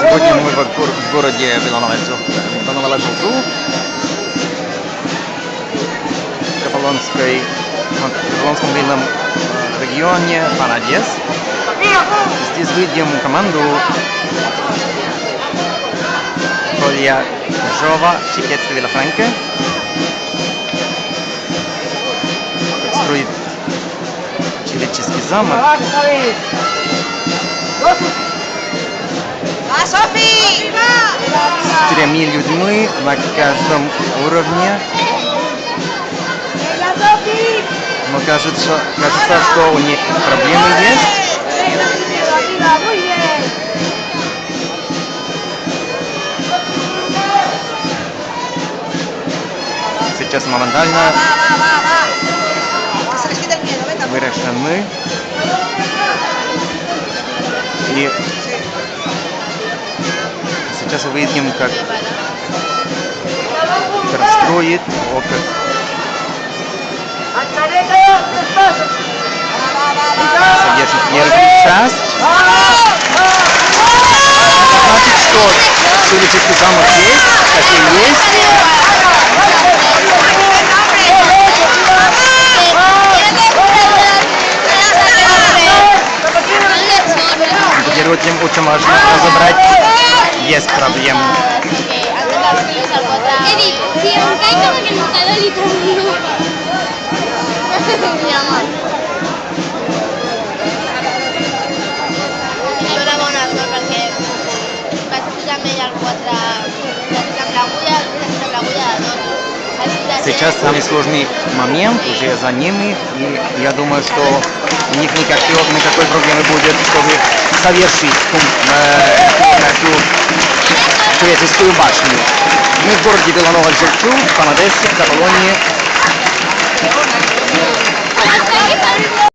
Сегодня мы в городе Беланово-Желту, в Каталонском винном регионе Панадес. Здесь видим команду Colla Jova Xiquets de Vilafranca. Строит человеческий замок. С 4 людьми на каждом уровне. Но кажется, что у них проблемы есть. Сейчас моментально мы решены. И сейчас увидим, как расстроит окна. Содержит первую часть. Это значит, что человеческий замок есть, как и есть. Теперь очень важно разобрать, есть проблемы. Сейчас самый сложный момент уже за ними, и я думаю, что у них никакой проблемы будет, чтобы совершить эту турецкую башню. Мы в городе Беланово-Желту, в Панадесе, в Каталонии.